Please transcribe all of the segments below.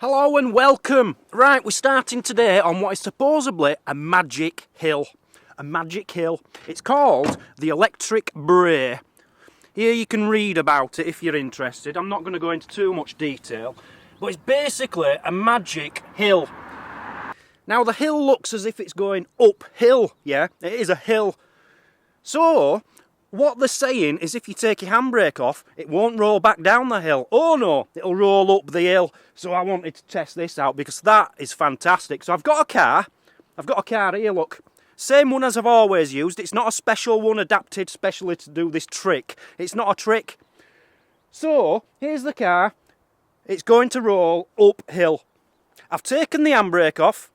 Hello and welcome. Right, we're starting today on what is supposedly a magic hill. A magic hill. It's called the Electric Brae. Here you can read about it if you're interested. I'm not going to go into too much detail, but it's basically a magic hill. Now the hill looks as if it's going uphill, yeah? It is a hill. So, what they're saying is if you take your handbrake off, it won't roll back down the hill. Oh no, it'll roll up the hill. So I wanted to test this out because that is fantastic. So I've got a car here, look. Same one as I've always used. It's not a special one adapted specially to do this trick. It's not a trick. So, here's the car. It's going to roll uphill. I've taken the handbrake off.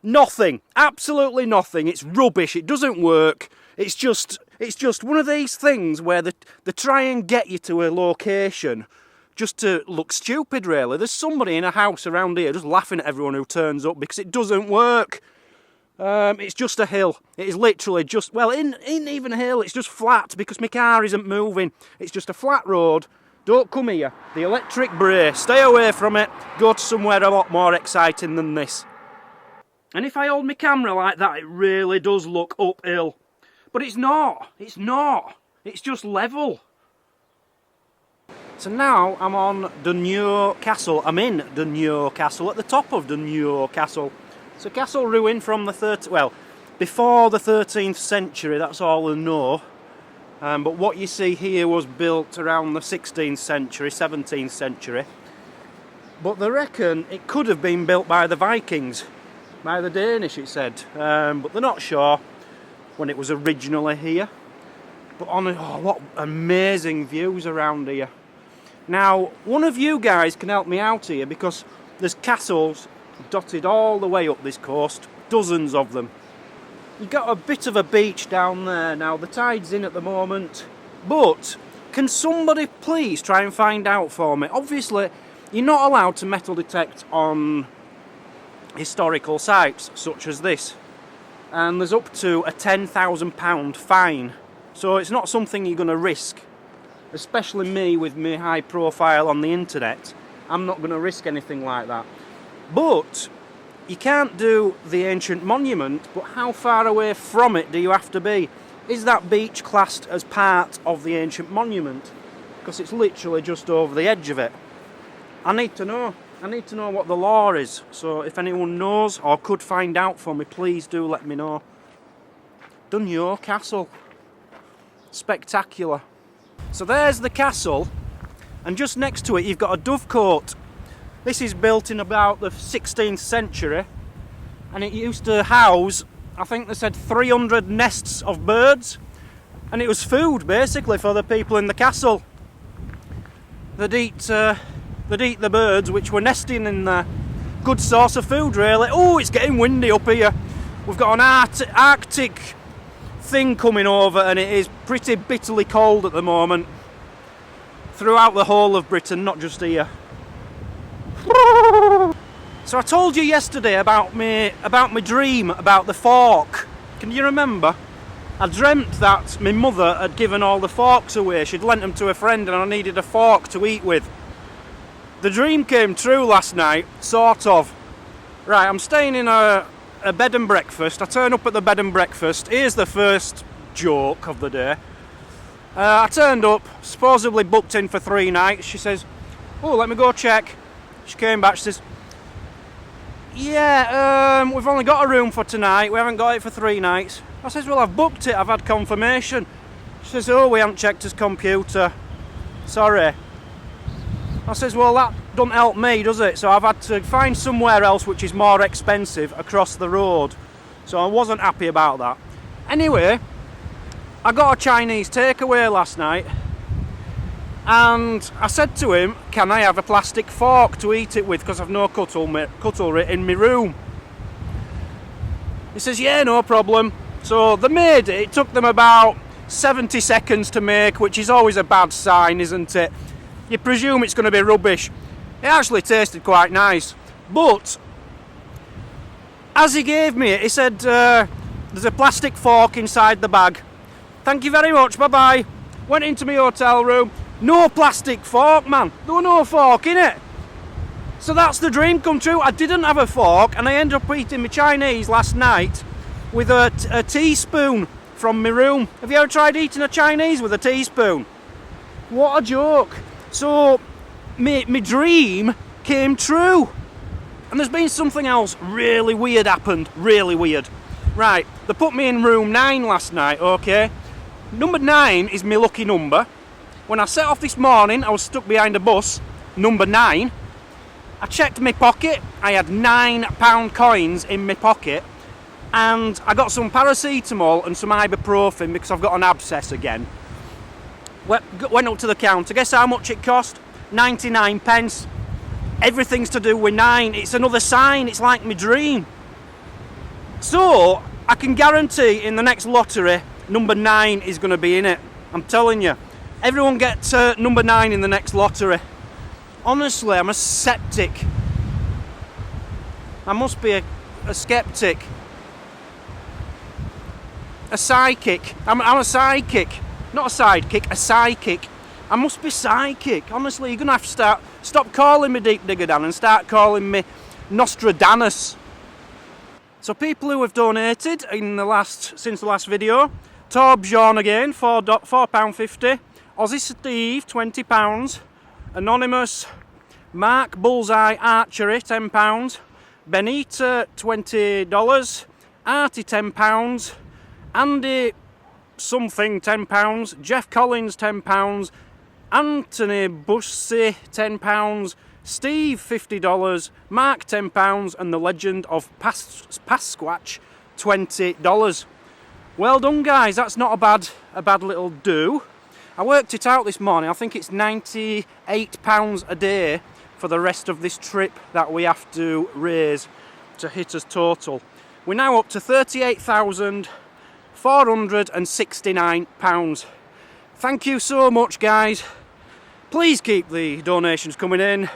Nothing, absolutely nothing. It's rubbish. It doesn't work. It's just one of these things where they try and get you to a location just to look stupid, really. There's somebody in a house around here just laughing at everyone who turns up because it doesn't work. It's just a hill. It is literally just, well, it ain't even a hill. It's just flat because my car isn't moving. It's just a flat road. Don't come here. The Electric Brae. Stay away from it. Go to somewhere a lot more exciting than this. And if I hold my camera like that, it really does look uphill. But it's not. It's not. It's just level. So now I'm on Greenin Castle. I'm in Greenin Castle, at the top of Greenin Castle. It's a castle ruined from the before the 13th century, that's all I know. But what you see here was built around the 16th century, 17th century. But they reckon it could have been built by the Vikings. By the Danish, it said, but they're not sure when it was originally here. But what amazing views around here. Now, one of you guys can help me out here because there's castles dotted all the way up this coast, dozens of them. You've got a bit of a beach down there. Now, the tide's in at the moment, but can somebody please try and find out for me? Obviously, you're not allowed to metal detect on historical sites such as this, and there's up to a £10,000 fine, so it's not something you're going to risk, especially me with my high profile on the internet. I'm not going to risk anything like that. But you can't do the ancient monument, but how far away from it do you have to be? Is that beach classed as part of the ancient monument? Because it's literally just over the edge of it. I need to know. I need to know what the law is, so if anyone knows or could find out for me, please do let me know. Greenin Castle. Spectacular. So there's the castle, and just next to it you've got a dovecote. This is built in about the 16th century, and it used to house, I think they said 300 nests of birds, and it was food basically for the people in the castle. They'd eat the birds which were nesting in there. Good source of food, really. Oh, it's getting windy up here. We've got an Arctic thing coming over, and it is pretty bitterly cold at the moment. Throughout the whole of Britain, not just here. So I told you yesterday about my dream about the fork. Can you remember? I dreamt that my mother had given all the forks away. She'd lent them to a friend and I needed a fork to eat with. The dream came true last night, sort of. Right, I'm staying in a bed and breakfast. I turn up at the bed and breakfast. Here's the first joke of the day. I turned up, supposedly booked in for 3 nights. She says, oh, let me go check. She came back, she says, yeah, we've only got a room for tonight. We haven't got it for 3 nights. I says, well, I've booked it. I've had confirmation. She says, oh, we haven't checked his computer. Sorry. I says, well, that doesn't help me, does it? So I've had to find somewhere else which is more expensive across the road. So I wasn't happy about that. Anyway, I got a Chinese takeaway last night, and I said to him, can I have a plastic fork to eat it with because I've no cutlery in my room? He says, yeah, no problem. So they made it. It took them about 70 seconds to make, which is always a bad sign, isn't it? You presume it's going to be rubbish. It actually tasted quite nice. But as he gave me it, he said, there's a plastic fork inside the bag. Thank you very much, bye-bye. Went into my hotel room, No plastic fork, man. There were no fork in it. So that's the dream come true. I didn't have a fork, and I ended up eating my Chinese last night with a teaspoon from my room. Have you ever tried eating a Chinese with a teaspoon? What a joke. So my dream came true. And there's been something else really weird happened. Really weird. Right, they put me in room 9 last night, okay? Number 9 is my lucky number. When I set off this morning, I was stuck behind a bus, number 9. I checked my pocket, I had £9 coins in my pocket, and I got some paracetamol and some ibuprofen because I've got an abscess again. Went up to the counter, guess how much it cost? 99 pence. Everything's to do with 9, it's another sign, it's like my dream. So, I can guarantee in the next lottery, number 9 is going to be in it. I'm telling you. Everyone gets number 9 in the next lottery. Honestly, I'm a skeptic. I must be a skeptic. A psychic. I'm a psychic. Not a sidekick, a psychic. I must be psychic. Honestly, you're going to have to stop calling me Deep Digger Dan and start calling me NostraDANus. So people who have donated since the last video: Torb Jean again, £4.50. Aussie Steve, £20. Anonymous, Mark Bullseye Archery, £10. Benita, $20. Artie, £10. Andy something, £10. Jeff Collins, £10. Anthony Bussey, £10. Steve, $50. Mark, £10. And the Legend of Pasquatch, $20. Well done, guys. That's not a bad little do. I worked it out this morning. I think it's £98 a day for the rest of this trip that we have to raise to hit us total. We're now up to £38,469. Thank you so much, guys. Please keep the donations coming in.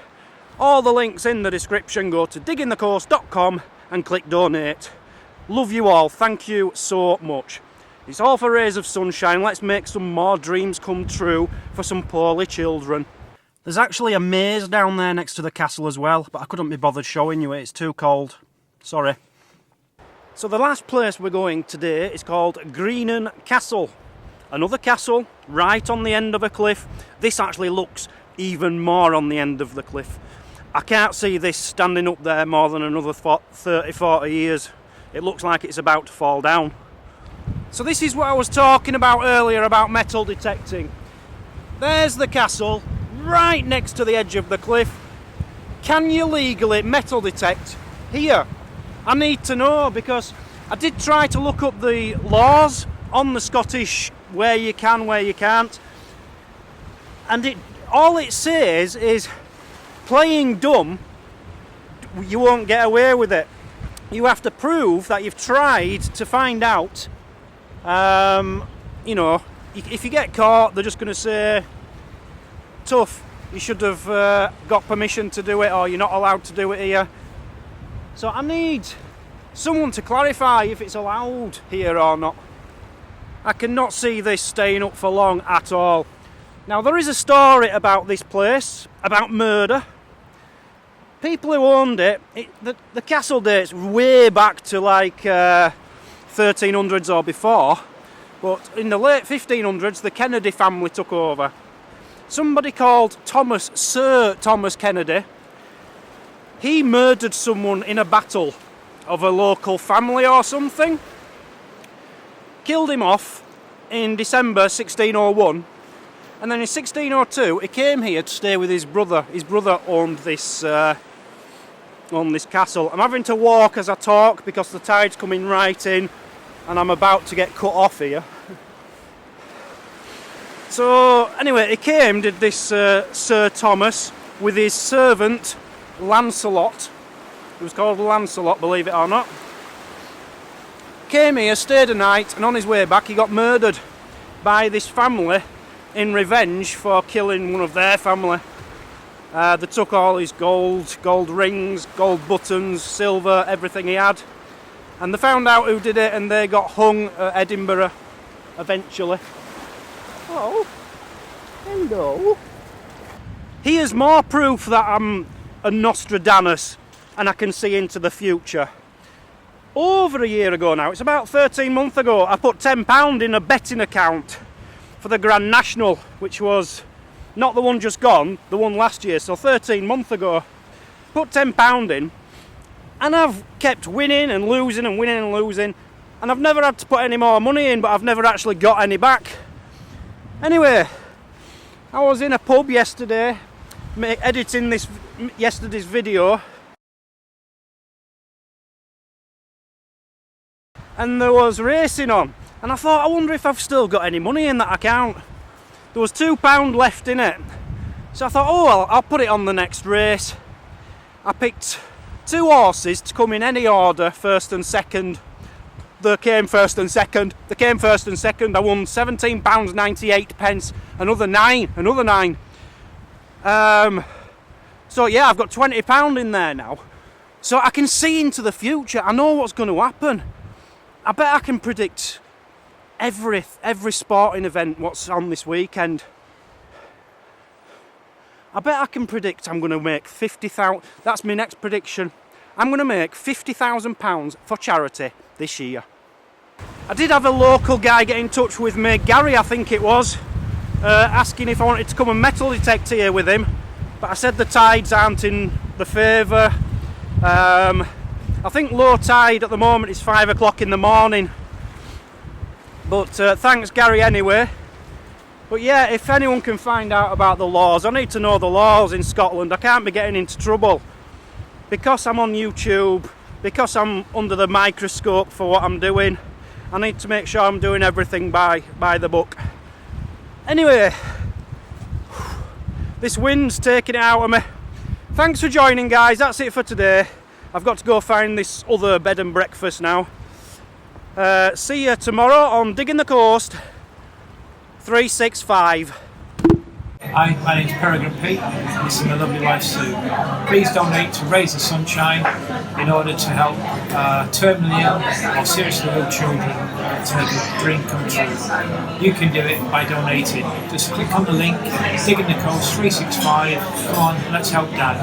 All the links in the description. Go to diggingthecourse.com and click donate. Love you all. Thank you so much. It's all for rays of sunshine. Let's make some more dreams come true for some poorly children. There's actually a maze down there next to the castle as well, but I couldn't be bothered showing you it. It's too cold. Sorry. So the last place we're going today is called Greenin Castle. Another castle right on the end of a cliff. This actually looks even more on the end of the cliff. I can't see this standing up there more than another 30-40 years. It looks like it's about to fall down. So this is what I was talking about earlier about metal detecting. There's the castle right next to the edge of the cliff. Can you legally metal detect here? I need to know, because I did try to look up the laws on the Scottish where you can, where you can't, and all it says is playing dumb, you won't get away with it. You have to prove that you've tried to find out. You know, if you get caught, they're just going to say, tough, you should have got permission to do it, or you're not allowed to do it here. So I need someone to clarify if it's allowed here or not. I cannot see this staying up for long at all. Now, there is a story about this place, about murder. People who owned it, the castle dates way back to like 1300s or before, but in the late 1500s the Kennedy family took over. Somebody called Sir Thomas Kennedy, he murdered someone in a battle of a local family or something, killed him off in December 1601, and then in 1602 he came here to stay with his brother. His brother owned this castle. I'm having to walk as I talk because the tide's coming right in and I'm about to get cut off here. So anyway, he came, did this Sir Thomas with his servant Lancelot. He was called Lancelot, believe it or not. Came here, stayed a night, and on his way back he got murdered by this family in revenge for killing one of their family. They took all his gold rings, gold buttons, silver, everything he had, and they found out who did it, and they got hung at Edinburgh eventually. Oh, Hello. Here's more proof that I'm a NostraDANus and I can see into the future. Over a year ago now, it's about 13 months ago, I put £10 in a betting account for the Grand National, which was not the one just gone, the one last year, so 13 months ago. Put £10 in, and I've kept winning and losing and winning and losing, and I've never had to put any more money in, but I've never actually got any back. Anyway, I was in a pub yesterday, editing yesterday's video, and there was racing on, and I thought, I wonder if I've still got any money in that account. There was £2 left in it, so I thought, oh well, I'll put it on the next race. I picked 2 horses to come in any order, first and second. They came first and second. I won £17.98, another nine. So yeah, I've got £20 in there now. So I can see into the future. I know what's going to happen. I bet I can predict every sporting event what's on this weekend. I bet I can predict I'm going to make 50,000. That's my next prediction. I'm going to make £50,000 for charity this year. I did have a local guy get in touch with me, Gary I think it was, asking if I wanted to come and metal detect here with him, but I said the tides aren't in the favour. I think low tide at the moment is 5 o'clock in the morning, but thanks Gary anyway. But yeah, if anyone can find out about the laws, I need to know the laws in Scotland. I can't be getting into trouble because I'm on YouTube, because I'm under the microscope for what I'm doing. I need to make sure I'm doing everything by the book. Anyway, this wind's taking it out of me. Thanks for joining, guys. That's it for today. I've got to go find this other bed and breakfast now. See you tomorrow on Digging the Coast 365. Hi, my name's Peregrine Pete. This is my lovely wife Sue. Please donate to Raise the Sunshine in order to help terminally ill or seriously ill children to make a dream come true. You can do it by donating. Just click on the link, Digging the Coast 365. Come on, let's help Dad.